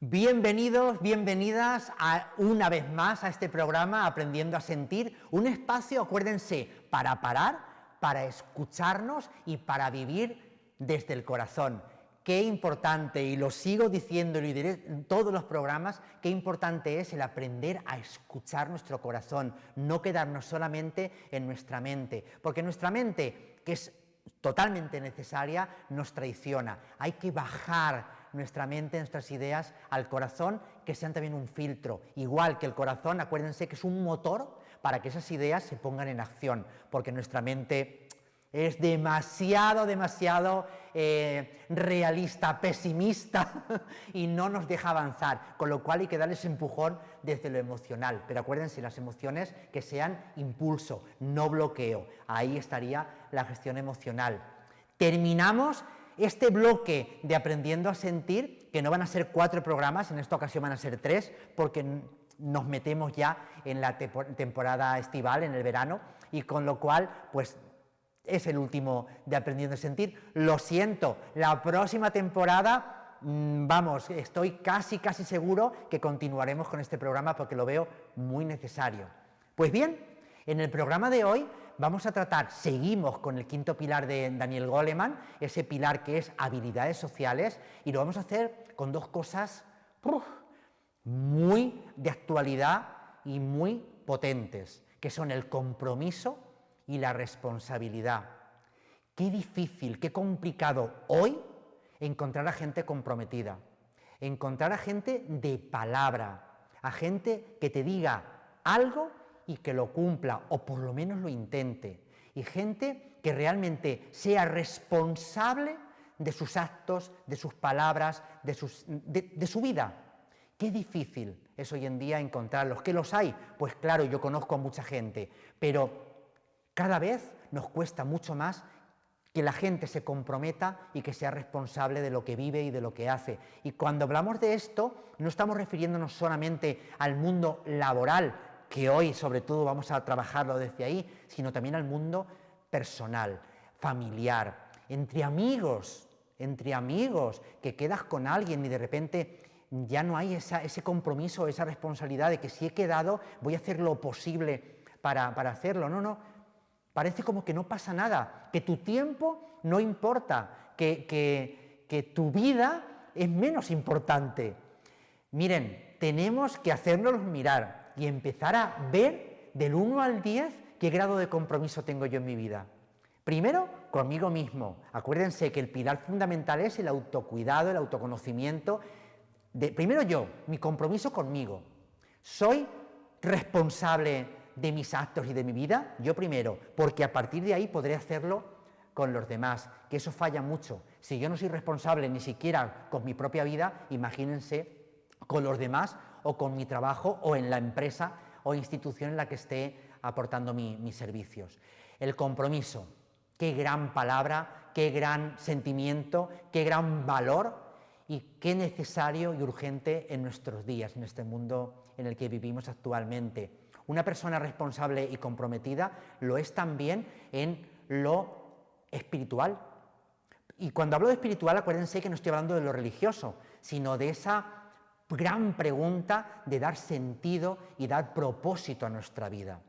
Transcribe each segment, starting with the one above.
Bienvenidos, bienvenidas una vez más a este programa Aprendiendo a Sentir, un espacio, acuérdense, para parar, para escucharnos y para vivir desde el corazón. Qué importante, y lo sigo diciendo y lo diré en todos los programas, qué importante es el aprender a escuchar nuestro corazón, no quedarnos solamente en nuestra mente, porque nuestra mente, que es totalmente necesaria, nos traiciona. Hay que bajar nuestra mente, nuestras ideas al corazón, que sean también un filtro. Igual que el corazón, acuérdense que es un motor para que esas ideas se pongan en acción, porque nuestra mente es demasiado realista, pesimista y no nos deja avanzar, con lo cual hay que darle ese empujón desde lo emocional. Pero acuérdense, las emociones que sean impulso, no bloqueo. Ahí estaría la gestión emocional. Terminamos este bloque de Aprendiendo a Sentir, que no van a ser 4 programas, en esta ocasión van a ser 3, porque nos metemos ya en la temporada estival, en el verano, y con lo cual, pues, es el último de Aprendiendo a Sentir. Lo siento, la próxima temporada, vamos, estoy casi seguro que continuaremos con este programa porque lo veo muy necesario. Pues bien, en el programa de hoy vamos a tratar, seguimos con el 5.º pilar de Daniel Goleman, ese pilar que es habilidades sociales, y lo vamos a hacer con 2 cosas muy de actualidad y muy potentes, que son el compromiso y la responsabilidad. Qué difícil, qué complicado hoy encontrar a gente comprometida, encontrar a gente de palabra, a gente que te diga algo y que lo cumpla, o por lo menos lo intente, y gente que realmente sea responsable de sus actos, de sus palabras, de su vida. Qué difícil es hoy en día encontrarlos. ¿Que los hay? Pues claro, yo conozco a mucha gente, pero cada vez nos cuesta mucho más que la gente se comprometa y que sea responsable de lo que vive y de lo que hace. Y cuando hablamos de esto, no estamos refiriéndonos solamente al mundo laboral, que hoy sobre todo vamos a trabajarlo desde ahí, sino también al mundo personal, familiar, entre amigos, que quedas con alguien y de repente ya no hay ese compromiso, esa responsabilidad de que si he quedado voy a hacer lo posible para hacerlo. No, parece como que no pasa nada, que tu tiempo no importa, que tu vida es menos importante. Miren, tenemos que hacernos mirar y empezar a ver del 1 al 10 qué grado de compromiso tengo yo en mi vida. Primero, conmigo mismo. Acuérdense que el pilar fundamental es el autocuidado, el autoconocimiento. Primero yo, mi compromiso conmigo. ¿Soy responsable de mis actos y de mi vida? Yo primero, porque a partir de ahí podré hacerlo con los demás, que eso falla mucho. Si yo no soy responsable ni siquiera con mi propia vida, imagínense con los demás o con mi trabajo o en la empresa o institución en la que esté aportando mis servicios. El compromiso, qué gran palabra, qué gran sentimiento, qué gran valor y qué necesario y urgente en nuestros días, en este mundo en el que vivimos actualmente. Una persona responsable y comprometida lo es también en lo espiritual. Y cuando hablo de espiritual, acuérdense que no estoy hablando de lo religioso, sino de esa gran pregunta de dar sentido y dar propósito a nuestra vida.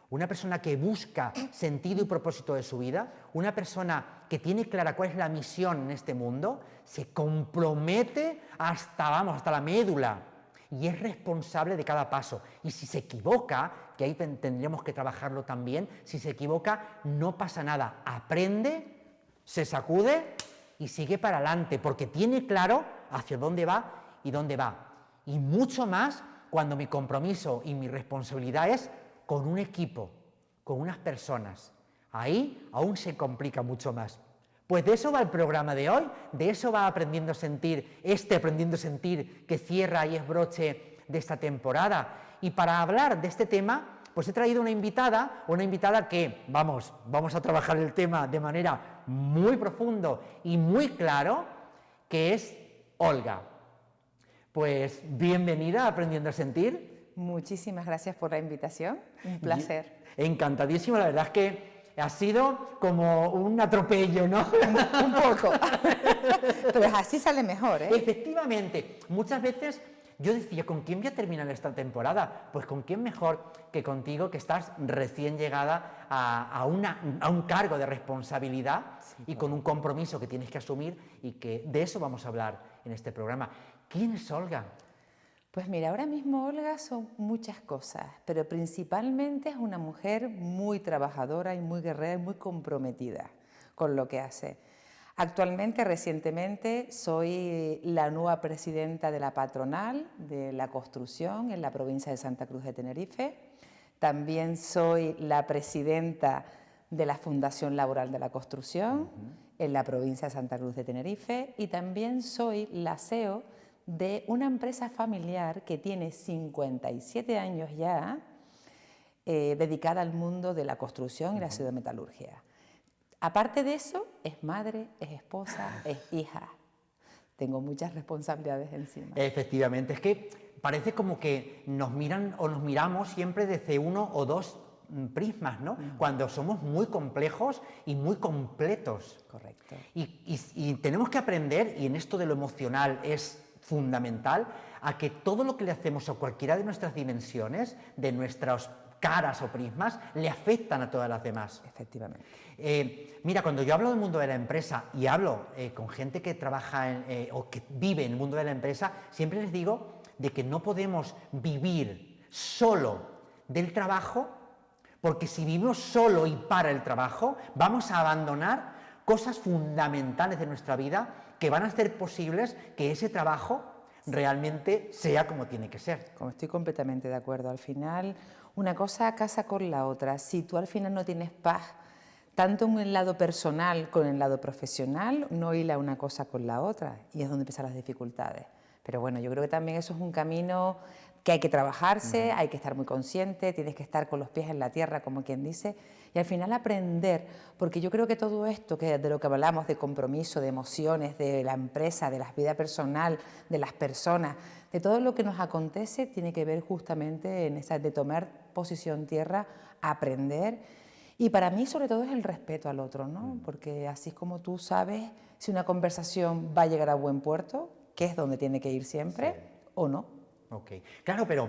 Una persona que busca sentido y propósito de su vida, una persona que tiene clara cuál es la misión en este mundo, se compromete hasta la médula y es responsable de cada paso. Y si se equivoca, que ahí tendríamos que trabajarlo también, si se equivoca no pasa nada, aprende, se sacude y sigue para adelante, porque tiene claro hacia dónde va y dónde va. Y mucho más cuando mi compromiso y mi responsabilidad es con un equipo, con unas personas. Ahí aún se complica mucho más. Pues de eso va el programa de hoy, de eso va Aprendiendo a Sentir, Aprendiendo a Sentir que cierra y es broche de esta temporada. Y para hablar de este tema, pues he traído una invitada que, vamos a trabajar el tema de manera muy profundo y muy claro, que es Olga. Pues bienvenida a Aprendiendo a Sentir. Muchísimas gracias por la invitación, un placer. Encantadísimo, la verdad es que ha sido como un atropello, ¿no? Un poco, pero así sale mejor, ¿eh? Efectivamente, muchas veces yo decía, ¿con quién voy a terminar esta temporada? Pues con quién mejor que contigo, que estás recién llegada a un cargo de responsabilidad y con un compromiso que tienes que asumir, y que de eso vamos a hablar en este programa. ¿Quién es Olga? Pues mira, ahora mismo Olga son muchas cosas, pero principalmente es una mujer muy trabajadora y muy guerrera y muy comprometida con lo que hace. Actualmente, recientemente, soy la nueva presidenta de la patronal de la construcción en la provincia de Santa Cruz de Tenerife. También soy la presidenta de la Fundación Laboral de la Construcción en la provincia de Santa Cruz de Tenerife, y también soy la CEO de una empresa familiar que tiene 57 años ya, dedicada al mundo de la construcción y la sidermetalurgia. Aparte de eso, es madre, es esposa, es hija. Tengo muchas responsabilidades encima. Efectivamente, es que parece como que nos miran o nos miramos siempre desde uno o dos prismas, ¿no? Cuando somos muy complejos y muy completos. Correcto. Y tenemos que aprender, y en esto de lo emocional es fundamental, a que todo lo que le hacemos a cualquiera de nuestras dimensiones, de nuestras caras o prismas, le afectan a todas las demás. Efectivamente. Mira, cuando yo hablo del mundo de la empresa y hablo con gente que trabaja o que vive en el mundo de la empresa, siempre les digo de que no podemos vivir solo del trabajo, porque si vivimos solo y para el trabajo, vamos a abandonar cosas fundamentales de nuestra vida que van a hacer posibles que ese trabajo realmente sea como tiene que ser. Como estoy completamente de acuerdo. Al final, una cosa casa con la otra. Si tú al final no tienes paz, tanto en el lado personal como en el lado profesional, no hila una cosa con la otra, y es donde empiezan las dificultades. Pero bueno, yo creo que también eso es un camino que hay que trabajarse, hay que estar muy consciente, tienes que estar con los pies en la tierra, como quien dice, y al final aprender, porque yo creo que todo esto de lo que hablamos, de compromiso, de emociones, de la empresa, de la vida personal, de las personas, de todo lo que nos acontece, tiene que ver justamente en esa de tomar posición tierra, aprender, y para mí sobre todo es el respeto al otro, ¿no? Porque así es como tú sabes si una conversación va a llegar a buen puerto, que es donde tiene que ir siempre, o no. Ok, claro, pero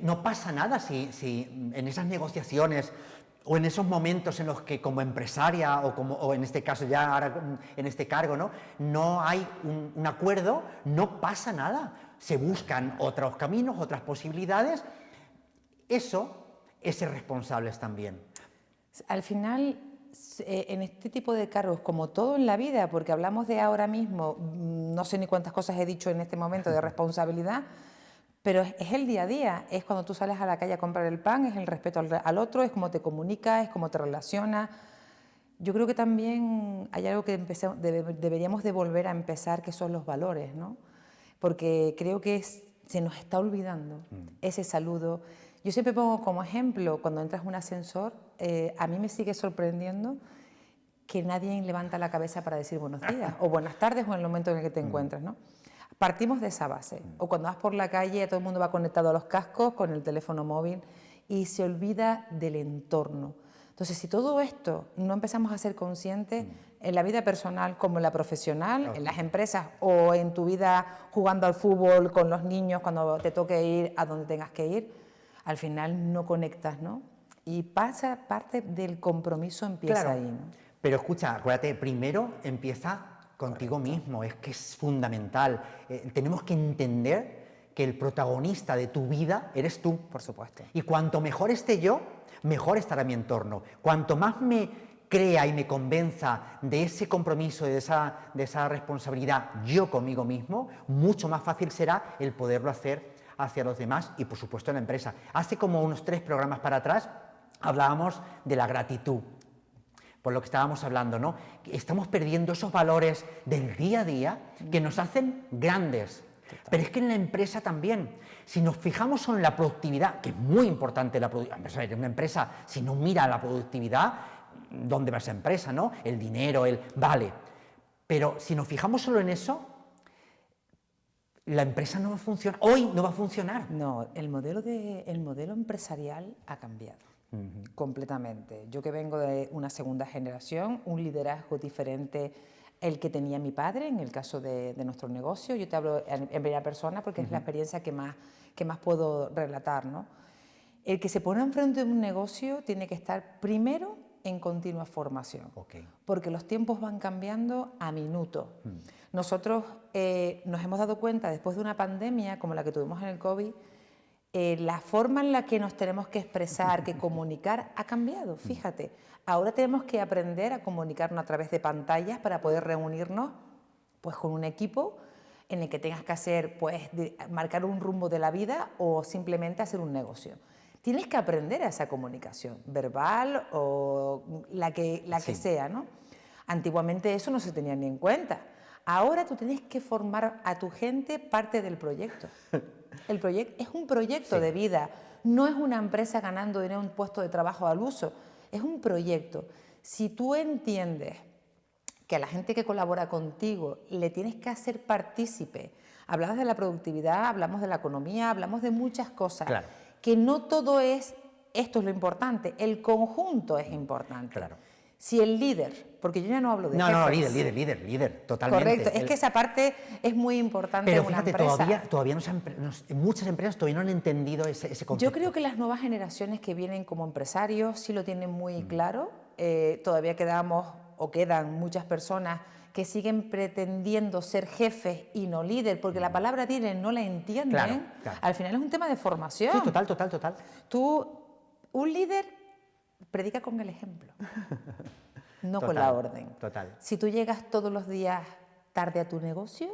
no pasa nada si en esas negociaciones o en esos momentos en los que como empresaria o en este caso ya ahora en este cargo, no hay un acuerdo, no pasa nada. Se buscan otros caminos, otras posibilidades. Eso es ser responsables también. Al final, en este tipo de cargos, como todo en la vida, porque hablamos de ahora mismo, no sé ni cuántas cosas he dicho en este momento de responsabilidad, pero es el día a día, es cuando tú sales a la calle a comprar el pan, es el respeto al otro, es cómo te comunicas, es cómo te relacionas. Yo creo que también hay algo que deberíamos de volver a empezar, que son los valores, ¿no? Porque creo que se nos está olvidando ese saludo. Yo siempre pongo como ejemplo, cuando entras en un ascensor, a mí me sigue sorprendiendo que nadie levanta la cabeza para decir buenos días, o buenas tardes, o en el momento en el que te encuentras, ¿no? Partimos de esa base. O cuando vas por la calle, todo el mundo va conectado a los cascos, con el teléfono móvil, y se olvida del entorno. Entonces, si todo esto no empezamos a ser conscientes, en la vida personal como en la profesional, en las empresas o en tu vida jugando al fútbol con los niños, cuando te toque ir a donde tengas que ir, al final no conectas, ¿no? Y parte del compromiso empieza ahí, ¿no? Pero escucha, acuérdate, primero empieza contigo mismo, es que es fundamental. Tenemos que entender que el protagonista de tu vida eres tú. Por supuesto. Y cuanto mejor esté yo, mejor estará mi entorno. Cuanto más me crea y me convenza de ese compromiso y de esa responsabilidad yo conmigo mismo, mucho más fácil será el poderlo hacer hacia los demás y, por supuesto, en la empresa. Hace como unos 3 programas para atrás hablábamos de la gratitud. Por lo que estábamos hablando, ¿no? Estamos perdiendo esos valores del día a día que nos hacen grandes. Pero es que en la empresa también, si nos fijamos solo en la productividad, que es muy importante la productividad, una empresa, si no mira la productividad, ¿dónde va esa empresa, no? El dinero, vale. Pero si nos fijamos solo en eso, la empresa no va a funcionar, hoy no va a funcionar. No, el modelo empresarial ha cambiado completamente. Yo que vengo de una segunda generación, un liderazgo diferente el que tenía mi padre, en el caso de nuestro negocio. Yo te hablo en primera persona porque es la experiencia que más puedo relatar, ¿no? El que se pone enfrente de un negocio tiene que estar primero en continua formación, porque los tiempos van cambiando a minuto. Nosotros nos hemos dado cuenta, después de una pandemia como la que tuvimos en el COVID, la forma en la que nos tenemos que expresar, que comunicar, ha cambiado, fíjate. Ahora tenemos que aprender a comunicarnos a través de pantallas para poder reunirnos pues, con un equipo en el que tengas que hacer, pues, marcar un rumbo de la vida o simplemente hacer un negocio. Tienes que aprender a esa comunicación, verbal o la que sea, ¿no? Antiguamente eso no se tenía ni en cuenta. Ahora tú tienes que formar a tu gente parte del proyecto. El proyecto es un proyecto de vida, no es una empresa ganando dinero, un puesto de trabajo al uso, es un proyecto. Si tú entiendes que a la gente que colabora contigo le tienes que hacer partícipe, hablamos de la productividad, hablamos de la economía, hablamos de muchas cosas, claro, que no todo es, esto es lo importante, el conjunto es importante. Claro. Si el líder, porque yo ya no hablo de jefes. No, líder, totalmente. Correcto, es que esa parte es muy importante en una empresa. Pero fíjate, muchas empresas todavía no han entendido ese concepto. Yo creo que las nuevas generaciones que vienen como empresarios sí lo tienen muy claro. Todavía quedan muchas personas que siguen pretendiendo ser jefes y no líder, porque la palabra líder no la entienden. Claro. Al final es un tema de formación. Sí, total. Un líder predica con el ejemplo, no con la orden. Total. Si tú llegas todos los días tarde a tu negocio,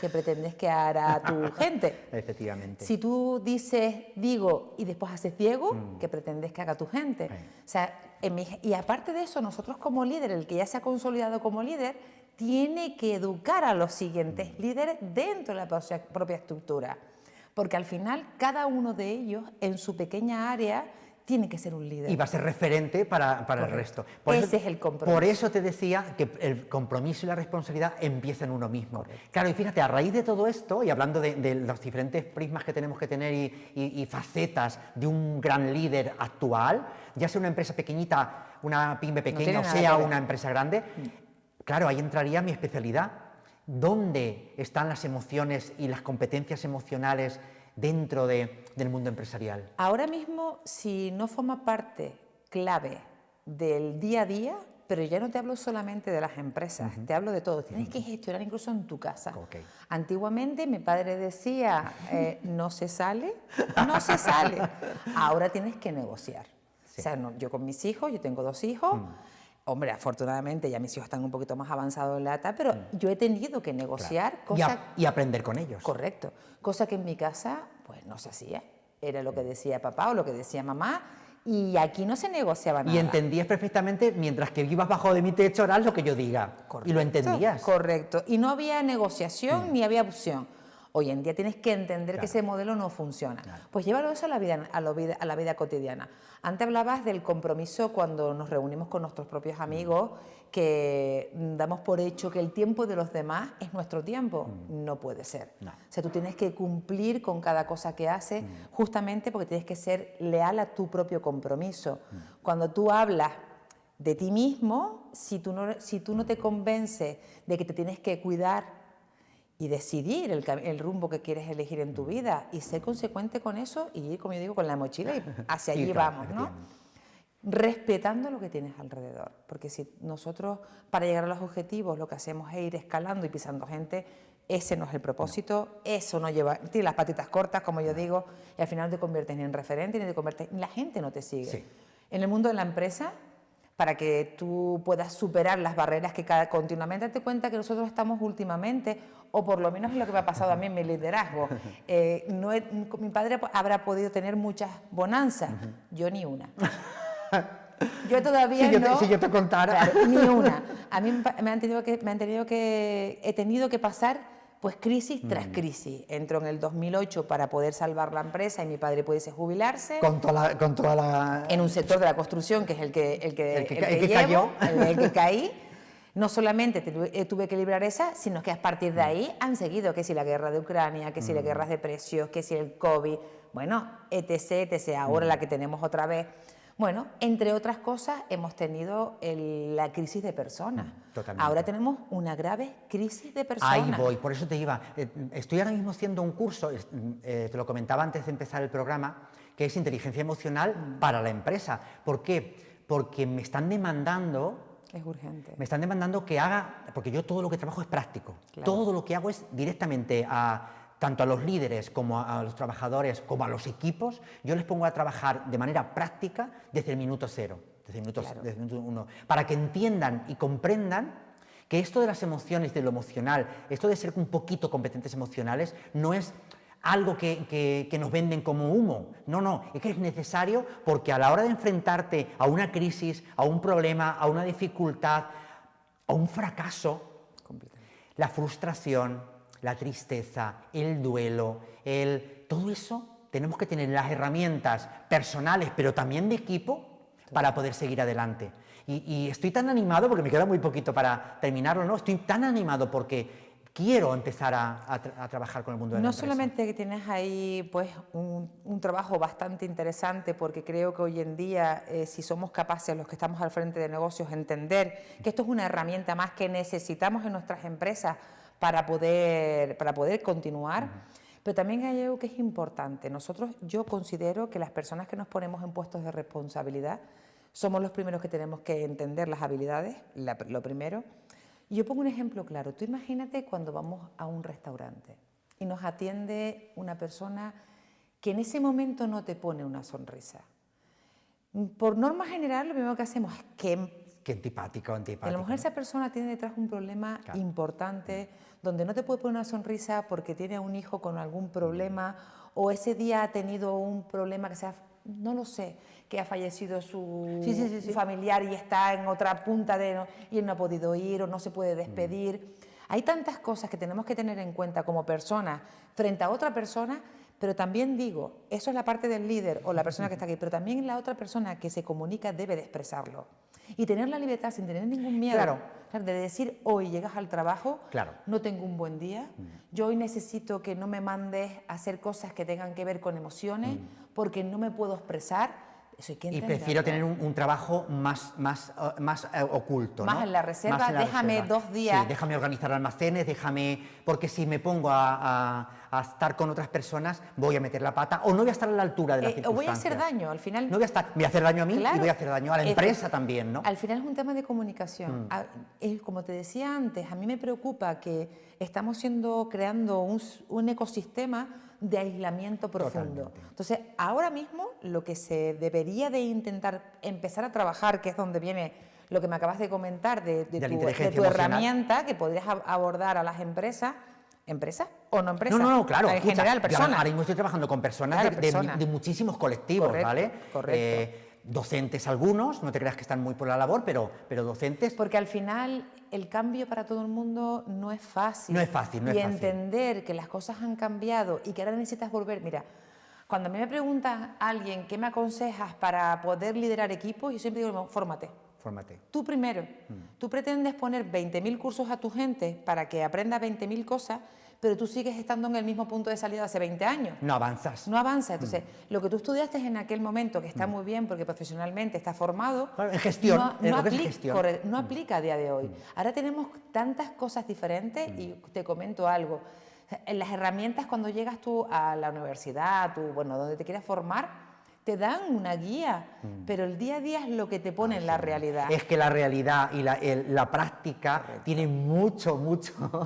¿qué pretendes que hará tu gente? Efectivamente. Si tú digo y después haces Diego, ¿qué pretendes que haga tu gente? O sea, y aparte de eso, nosotros como líder, el que ya se ha consolidado como líder, tiene que educar a los siguientes líderes dentro de la propia estructura. Porque al final, cada uno de ellos, en su pequeña área, tiene que ser un líder. Y va a ser referente para el resto. Ese es el compromiso. Por eso te decía que el compromiso y la responsabilidad empiezan en uno mismo. Correcto. Claro, y fíjate, a raíz de todo esto, y hablando de los diferentes prismas que tenemos que tener y facetas de un gran líder actual, ya sea una empresa pequeñita, una pyme pequeña, o sea una empresa grande, claro, ahí entraría mi especialidad. ¿Dónde están las emociones y las competencias emocionales dentro del mundo empresarial? Ahora mismo, si no forma parte clave del día a día, pero ya no te hablo solamente de las empresas, te hablo de todo. Tienes que gestionar incluso en tu casa. Antiguamente mi padre decía, no se sale. Ahora tienes que negociar. Sí. O sea, yo con mis hijos, yo tengo 2 hijos, hombre, afortunadamente ya mis hijos están un poquito más avanzados en la edad, pero yo he tenido que negociar cosas... Y aprender con ellos. Correcto. Cosa que en mi casa, pues no se hacía. Era lo que decía papá o lo que decía mamá, y aquí no se negociaba nada. Y entendías perfectamente, mientras que vivas bajo de mi techo, harás lo que yo diga. Correcto, y lo entendías. Correcto. Y no había negociación ni había opción. Hoy en día tienes que entender que ese modelo no funciona. Pues llévalo eso a la vida cotidiana. Antes hablabas del compromiso cuando nos reunimos con nuestros propios amigos, que damos por hecho que el tiempo de los demás es nuestro tiempo. No puede ser. O sea, tú tienes que cumplir con cada cosa que haces, justamente porque tienes que ser leal a tu propio compromiso. Cuando tú hablas de ti mismo, si tú no te convences de que te tienes que cuidar y decidir el rumbo que quieres elegir en tu vida y ser consecuente con eso y ir, como yo digo, con la mochila y hacia allí vamos, ¿no? Respetando lo que tienes alrededor, porque si nosotros para llegar a los objetivos lo que hacemos es ir escalando y pisando gente, ese no es el propósito, eso no lleva, tienes las patitas cortas, como yo digo, y al final no te conviertes ni en referente, ni la gente no te sigue. Sí. En el mundo de la empresa, para que tú puedas superar las barreras que continuamente te cuenta que nosotros estamos últimamente, o por lo menos es lo que me ha pasado a mí en mi liderazgo. Mi padre habrá podido tener muchas bonanzas, yo ni una. Yo todavía si yo te contara. Claro, ni una. A mí he tenido que pasar pues crisis tras crisis. Entró en el 2008 para poder salvar la empresa y mi padre pudiese jubilarse. Con toda la... En un sector de la construcción que es el que cayó. El que caí. No solamente tuve que librar esa, sino que a partir de ahí han seguido, que si la guerra de Ucrania, que si las guerras de precios, que si el COVID, bueno, etc., etc., ahora la que tenemos otra vez. Bueno, entre otras cosas, hemos tenido la crisis de personas. Totalmente. Ahora tenemos una grave crisis de personas. Ahí voy, por eso te iba. Estoy ahora mismo haciendo un curso, te lo comentaba antes de empezar el programa, que es inteligencia emocional para la empresa. ¿Por qué? Porque me están demandando... Es urgente. Me están demandando que haga, porque yo todo lo que trabajo es práctico. Claro. Todo lo que hago es directamente tanto a los líderes como a los trabajadores, como a los equipos, yo les pongo a trabajar de manera práctica desde el minuto cero, desde el minuto uno, para que entiendan y comprendan que esto de las emociones, de lo emocional, esto de ser un poquito competentes emocionales, no es algo que nos venden como humo. No, no, es que es necesario porque a la hora de enfrentarte a una crisis, a un problema, a una dificultad, a un fracaso, la frustración, la tristeza, el duelo, todo eso, tenemos que tener las herramientas personales, pero también de equipo, para poder seguir adelante. Y estoy tan animado, porque me queda muy poquito para terminarlo, ¿no? Estoy tan animado porque quiero empezar a trabajar con el mundo de la empresa. No solamente que tienes ahí pues, un trabajo bastante interesante, porque creo que hoy en día, si somos capaces, los que estamos al frente de negocios, entender que esto es una herramienta más que necesitamos en nuestras empresas para poder continuar, pero también hay algo que es importante. Yo considero que las personas que nos ponemos en puestos de responsabilidad somos los primeros que tenemos que entender las habilidades, lo primero. Y yo pongo un ejemplo claro. Tú imagínate cuando vamos a un restaurante y nos atiende una persona que en ese momento no te pone una sonrisa. Por norma general, lo primero que hacemos es que... Qué antipático, antipático. A lo mejor esa persona tiene detrás un problema importante, donde no te puede poner una sonrisa porque tiene a un hijo con algún problema, o ese día ha tenido un problema que sea... No lo sé, que ha fallecido su familiar y está en otra punta y él no ha podido ir o no se puede despedir. Hay tantas cosas que tenemos que tener en cuenta como personas frente a otra persona, pero también digo, eso es la parte del líder o la persona que está aquí, pero también la otra persona que se comunica debe de expresarlo. Y tener la libertad sin tener ningún miedo de decir, hoy llegas al trabajo, no tengo un buen día, yo hoy necesito que no me mandes a hacer cosas que tengan que ver con emociones, porque no me puedo expresar. Eso hay que entenderlo. Y prefiero tener un trabajo más oculto, más ¿no? En la reserva, déjame 2 días. Sí, déjame organizar almacenes, porque si me pongo a estar con otras personas, voy a meter la pata o no voy a estar a la altura de las circunstancias. O voy a hacer daño, al final. No voy a estar, voy a hacer daño a mí y voy a hacer daño a la empresa también, ¿no? Al final es un tema de comunicación. Como te decía antes, a mí me preocupa que estamos creando un ecosistema de aislamiento profundo. Totalmente. Entonces, ahora mismo lo que se debería de intentar empezar a trabajar, que es donde viene lo que me acabas de comentar de tu herramienta que podrías abordar a las empresas. ¿Empresas o no empresas? No, claro. En general, personas. Ahora mismo estoy trabajando con personas de muchísimos colectivos, ¿vale? Correcto. Docentes algunos, no te creas que están muy por la labor, pero docentes. Porque al final el cambio para todo el mundo no es fácil. No es fácil. Y entender que las cosas han cambiado y que ahora necesitas volver. Mira, cuando a mí me pregunta alguien qué me aconsejas para poder liderar equipos, yo siempre digo, fórmate. Tú primero. Tú pretendes poner 20.000 cursos a tu gente para que aprenda 20.000 cosas, pero tú sigues estando en el mismo punto de salida de hace 20 años. No avanzas. No avanzas. Entonces, lo que tú estudiaste en aquel momento, que está muy bien porque profesionalmente está formado... Claro, en gestión. No aplica a día de hoy. Ahora tenemos tantas cosas diferentes y te comento algo. En las herramientas, cuando llegas tú a la universidad, donde te quieras formar, te dan una guía, pero el día a día es lo que te pone en la realidad. Es que la realidad y la práctica tienen mucho.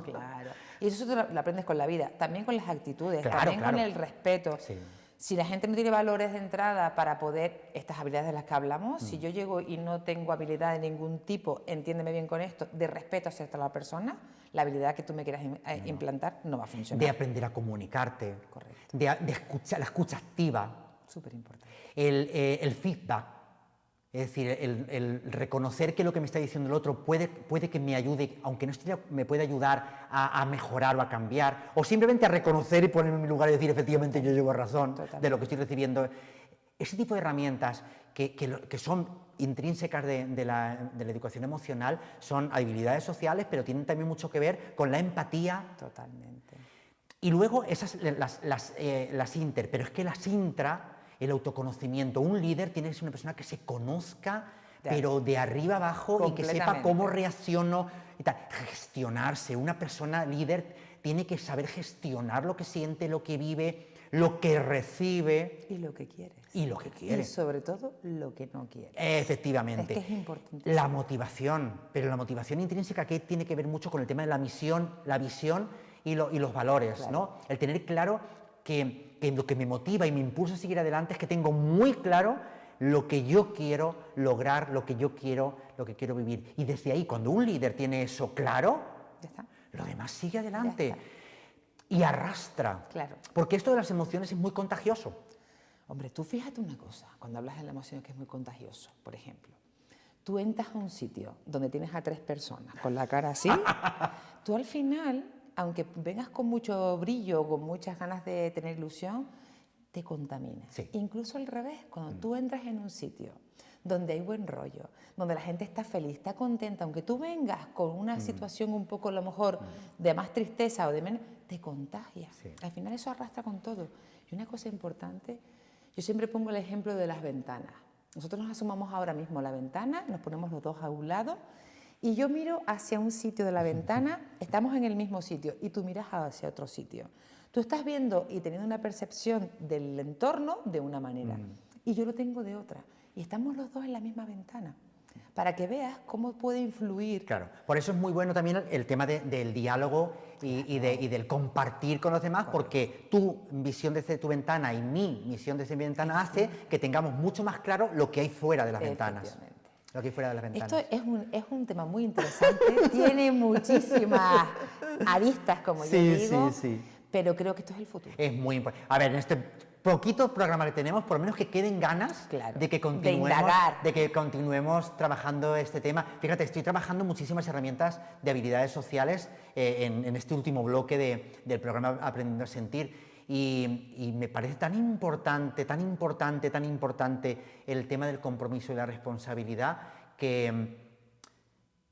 Claro. Y eso lo aprendes con la vida, también con las actitudes, también con el respeto. Sí. Si la gente no tiene valores de entrada para poder, estas habilidades de las que hablamos, si yo llego y no tengo habilidad de ningún tipo, entiéndeme bien con esto, de respeto hacia la persona, la habilidad que tú me quieras implantar no va a funcionar. De aprender a comunicarte. Correcto. De escuchar, la escucha activa. Súper importante. El feedback. Es decir, el reconocer que lo que me está diciendo el otro puede que me ayude, aunque no esté, me puede ayudar a mejorar o a cambiar, o simplemente a reconocer y ponerme en mi lugar y decir, efectivamente, yo llevo razón de lo que estoy recibiendo. Ese tipo de herramientas que son intrínsecas de la educación emocional son habilidades sociales, pero tienen también mucho que ver con la empatía. Totalmente. Y luego esas, las inter, pero es que las intra, el autoconocimiento. Un líder tiene que ser una persona que se conozca, pero de arriba abajo, y que sepa cómo reacciono y tal. Gestionarse. Una persona líder tiene que saber gestionar lo que siente, lo que vive, lo que recibe. Y lo que quiere. Y lo que quiere. Y sobre todo lo que no quiere. Efectivamente. Es que es importante. La motivación, pero la motivación intrínseca que tiene que ver mucho con el tema de la misión, la visión y los valores, claro, ¿no? El tener claro que lo que me motiva y me impulsa a seguir adelante es que tengo muy claro lo que yo quiero lograr, lo que yo quiero, lo que quiero vivir. Y desde ahí, cuando un líder tiene eso claro, ya está, lo demás sigue adelante y arrastra. Claro. Porque esto de las emociones es muy contagioso. Hombre, tú fíjate una cosa, cuando hablas de la emoción que es muy contagioso, por ejemplo, tú entras a un sitio donde tienes a 3 personas con la cara así, tú al final, aunque vengas con mucho brillo, con muchas ganas de tener ilusión, te contaminas. Sí. Incluso al revés, cuando tú entras en un sitio donde hay buen rollo, donde la gente está feliz, está contenta, aunque tú vengas con una situación un poco a lo mejor de más tristeza o de menos, te contagias. Sí. Al final eso arrastra con todo. Y una cosa importante, yo siempre pongo el ejemplo de las ventanas. Nosotros nos asomamos ahora mismo a la ventana, nos ponemos los dos a un lado y yo miro hacia un sitio de la ventana, estamos en el mismo sitio y tú miras hacia otro sitio. Tú estás viendo y teniendo una percepción del entorno de una manera y yo lo tengo de otra. Y estamos los dos en la misma ventana, para que veas cómo puede influir. Claro, por eso es muy bueno también el tema del diálogo y del compartir con los demás, porque tu visión desde tu ventana y mi visión desde mi ventana hace que tengamos mucho más claro lo que hay fuera de las ventanas. Lo que hay fuera de las ventanas. Esto es un tema muy interesante, tiene muchísimas aristas, como yo digo, pero creo que esto es el futuro. Es muy importante. A ver, en este poquito programa que tenemos, por lo menos que queden ganas de que continuemos trabajando este tema. Fíjate, estoy trabajando muchísimas herramientas de habilidades sociales en este último bloque del programa Aprendiendo a Sentir. Y me parece tan importante el tema del compromiso y la responsabilidad que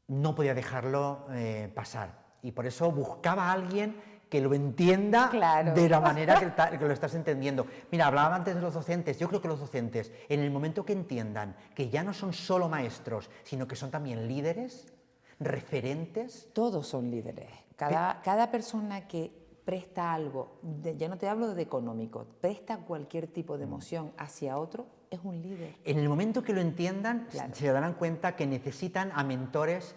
no podía dejarlo pasar. Y por eso buscaba a alguien que lo entienda de la manera que lo estás entendiendo. Mira, hablaba antes de los docentes. Yo creo que los docentes, en el momento que entiendan que ya no son solo maestros, sino que son también líderes, referentes. Todos son líderes. Cada persona que presta algo, ya no te hablo de económico, presta cualquier tipo de emoción hacia otro, es un líder. En el momento que lo entiendan, se darán cuenta que necesitan a mentores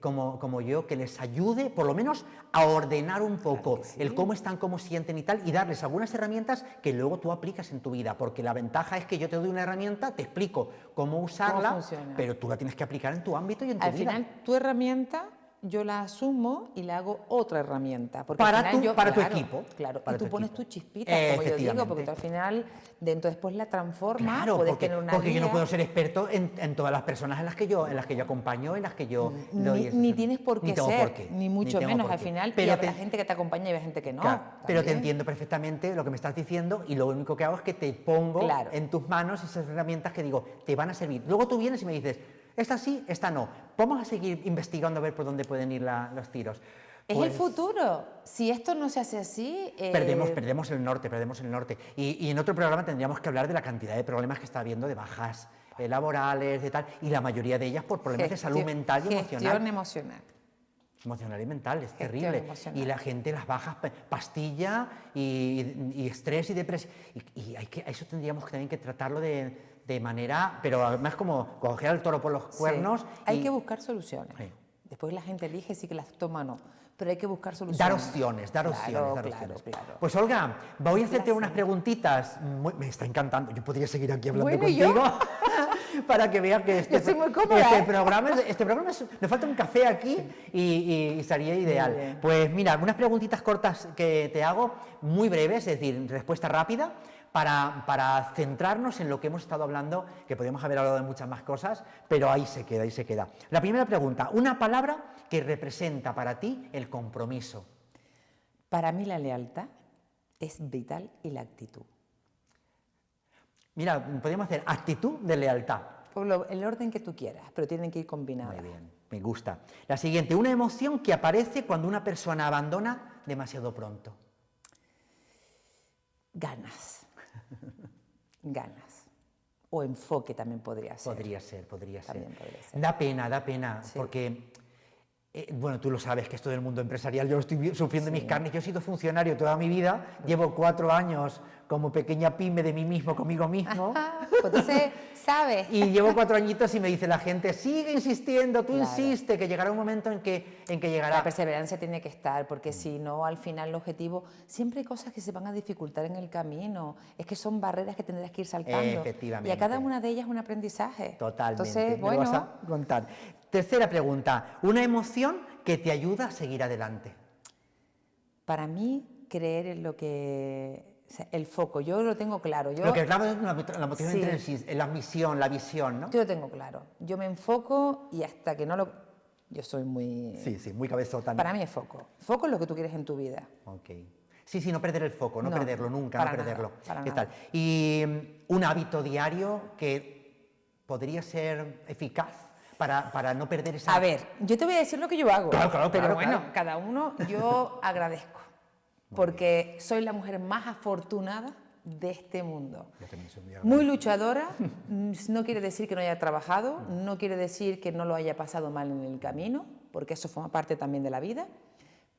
como yo, que les ayude por lo menos a ordenar un poco el cómo están, cómo sienten y tal, y darles algunas herramientas que luego tú aplicas en tu vida, porque la ventaja es que yo te doy una herramienta, te explico cómo usarla, pero tú la tienes que aplicar en tu ámbito y en tu vida. Al final, tu herramienta yo la asumo y le hago otra herramienta. Porque para tu equipo. Claro, para y tú pones equipo. Tu chispita, como yo digo, porque tú al final, después la transformas, puedes tener una porque guía. yo no puedo ser experto en todas las personas en las que yo acompaño, en las que yo doy. Ni tienes por qué ser, ni mucho menos al final, pero habrá gente que te acompaña y habrá gente que no. Claro, pero te entiendo perfectamente lo que me estás diciendo y lo único que hago es que te pongo en tus manos esas herramientas que digo, te van a servir. Luego tú vienes y me dices, esta sí, esta no. Vamos a seguir investigando a ver por dónde pueden ir los tiros. Es el futuro. Si esto no se hace así... Perdemos el norte. Y en otro programa tendríamos que hablar de la cantidad de problemas que está habiendo de bajas laborales, de tal, y la mayoría de ellas por problemas de salud mental y emocional. Gestión emocional. Emocional y mental, es terrible. Y la gente, las bajas, pastilla y estrés y depresión. Y eso tendríamos también que tratarlo de manera, pero además como coger al toro por los cuernos. Hay que buscar soluciones. Después la gente elige si que las toma o no, pero hay que buscar soluciones. Dar opciones. Claro. Pues Olga, voy a hacerte unas preguntitas. Me está encantando, yo podría seguir aquí hablando contigo. Para que veas que este programa me falta un café aquí y estaría ideal. Pues mira, unas preguntitas cortas que te hago, muy breves, es decir, respuesta rápida, para centrarnos en lo que hemos estado hablando, que podríamos haber hablado de muchas más cosas, pero ahí se queda, ahí se queda. La primera pregunta, una palabra que representa para ti el compromiso. Para mí la lealtad es vital y la actitud. Mira, podríamos hacer actitud de lealtad. Por el orden que tú quieras, pero tienen que ir combinadas. Muy bien, me gusta. La siguiente, una emoción que aparece cuando una persona abandona demasiado pronto. Ganas. Ganas. O enfoque también podría ser. Podría ser. También podría ser. Da pena, sí. Porque, bueno, tú lo sabes que esto del mundo empresarial, yo lo estoy sufriendo en mis carnes. Yo he sido funcionario toda mi vida, llevo 4 años como pequeña pyme de mí mismo, conmigo mismo. Pues entonces, ¿sabes? Y llevo 4 añitos y me dice la gente, sigue insistiendo, tú Claro. insiste, que llegará un momento en que llegará. La perseverancia tiene que estar, porque si no, al final el objetivo, siempre hay cosas que se van a dificultar en el camino, es que son barreras que tendrás que ir saltando. Efectivamente. Y a cada una de ellas un aprendizaje. Totalmente. Entonces, Me lo vas bueno, a contar. Tercera pregunta, una emoción que te ayuda a seguir adelante. para mí creer en lo que... O sea, el foco, yo lo tengo claro. Lo que es la motivación Sí. entre sí, la misión, la visión, ¿no? Yo lo tengo claro. Yo me enfoco y hasta que no lo... Yo soy muy... Sí, muy cabezota. ¿no? Para mí es foco. Foco es lo que tú quieres en tu vida. Ok. Sí, no perder el foco, no No, perderlo nunca, para no perderlo. nada, para ¿Qué nada. tal? Y un hábito diario que podría ser eficaz para no perder esa... A ver, yo te voy a decir lo que yo hago. Claro, pero claro, bueno, claro. cada uno yo agradezco. Porque soy la mujer más afortunada de este mundo. Yo también soy muy Muy luchadora, no quiere decir que no haya trabajado, no quiere decir que no lo haya pasado mal en el camino, porque eso forma parte también de la vida,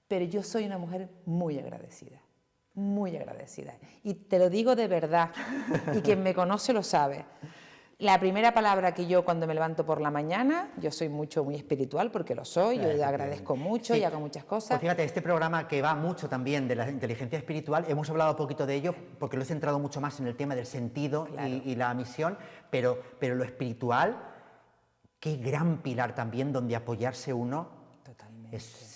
pero yo soy una mujer muy agradecida, muy agradecida. Y te lo digo de verdad, y quien me conoce lo sabe. La primera palabra que yo cuando me levanto por la mañana, yo soy muy espiritual porque lo soy, yo agradezco mucho Sí. y hago muchas cosas. Pues fíjate, este programa que va mucho también de la inteligencia espiritual, hemos hablado un poquito de ello porque lo he centrado mucho más en el tema del sentido Claro. y la misión, pero lo espiritual, qué gran pilar también donde apoyarse uno. Totalmente. Es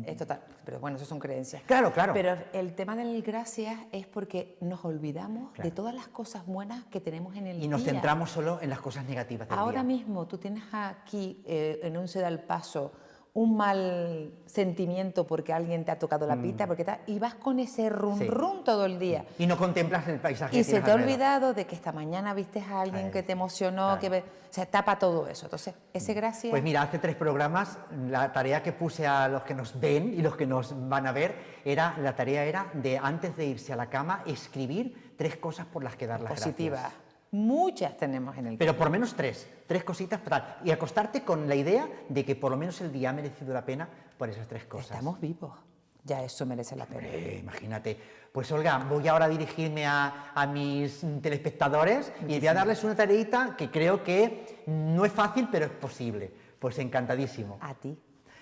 Es total, pero bueno, eso son creencias. Claro. Pero el tema del gracias es porque nos olvidamos Claro. de todas las cosas buenas que tenemos en el día. Y nos centramos solo en las cosas negativas del Ahora día. mismo tú tienes aquí en un sedal paso un mal sentimiento porque alguien te ha tocado la pita, porque tal, y vas con ese rum Sí. rum todo el día. Y no contemplas el paisaje Y que se tienes te ha alrededor. olvidado de que esta mañana viste a alguien que te emocionó, claro. o sea, tapa todo eso. Entonces, ese gracias... Pues mira, hace 3 programas la tarea que puse a los que nos ven y los que nos van a ver la tarea era de antes de irse a la cama escribir 3 cosas por las que dar las positivas. gracias. Muchas tenemos en el Pero por lo menos 3 cositas tal, y acostarte con la idea de que por lo menos el día ha merecido la pena por esas 3 cosas. Estamos vivos. Ya eso merece la pena. Imagínate. Pues Olga, voy ahora a dirigirme a mis telespectadores y voy a darles una tareita que creo que no es fácil, pero es posible. Pues encantadísimo. A ti,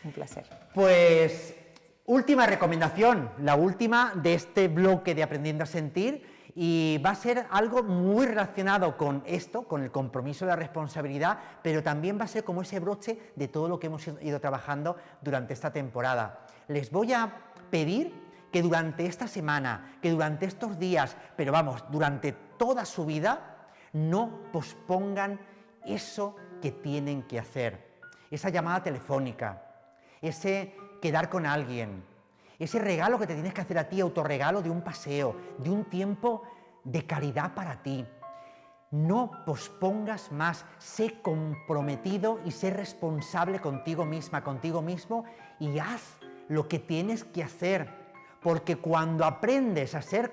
un placer. Pues última recomendación, la última de este bloque de Aprendiendo a Sentir, y va a ser algo muy relacionado con esto, con el compromiso y la responsabilidad, pero también va a ser como ese broche de todo lo que hemos ido trabajando durante esta temporada. Les voy a pedir que durante esta semana, que durante estos días, pero vamos, durante toda su vida, no pospongan eso que tienen que hacer. Esa llamada telefónica, ese quedar con alguien, ese regalo que te tienes que hacer a ti, autorregalo de un paseo, de un tiempo de calidad para ti. No pospongas más, sé comprometido y sé responsable contigo misma, contigo mismo, y haz lo que tienes que hacer, porque cuando aprendes a ser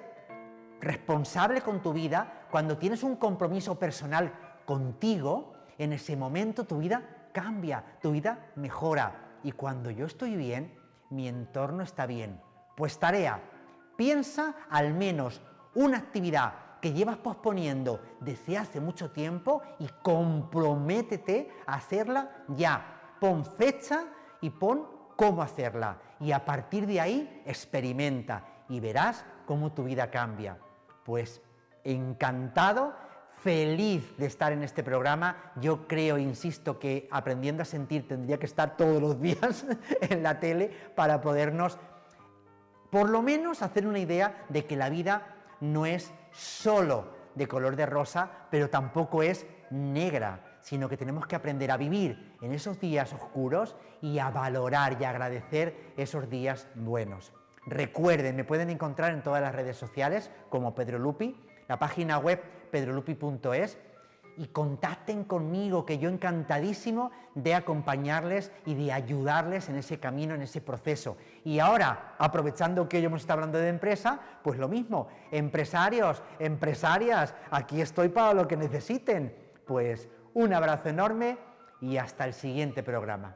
responsable con tu vida, cuando tienes un compromiso personal contigo, en ese momento tu vida cambia, tu vida mejora, y cuando yo estoy bien, mi entorno está bien. Pues tarea, piensa al menos una actividad que llevas posponiendo desde hace mucho tiempo y comprométete a hacerla ya. Pon fecha y pon cómo hacerla. Y a partir de ahí experimenta y verás cómo tu vida cambia. Pues encantado, feliz de estar en este programa. Yo creo, insisto, que Aprendiendo a Sentir tendría que estar todos los días en la tele para podernos, por lo menos, hacer una idea de que la vida no es solo de color de rosa, pero tampoco es negra, sino que tenemos que aprender a vivir en esos días oscuros y a valorar y agradecer esos días buenos. Recuerden, me pueden encontrar en todas las redes sociales como Pedro Lupi, la página web pedrolupi.es, y contacten conmigo, que yo encantadísimo de acompañarles y de ayudarles en ese camino, en ese proceso. Y ahora, aprovechando que hoy hemos estado hablando de empresa, pues lo mismo, empresarios, empresarias, aquí estoy para lo que necesiten. Pues un abrazo enorme y hasta el siguiente programa.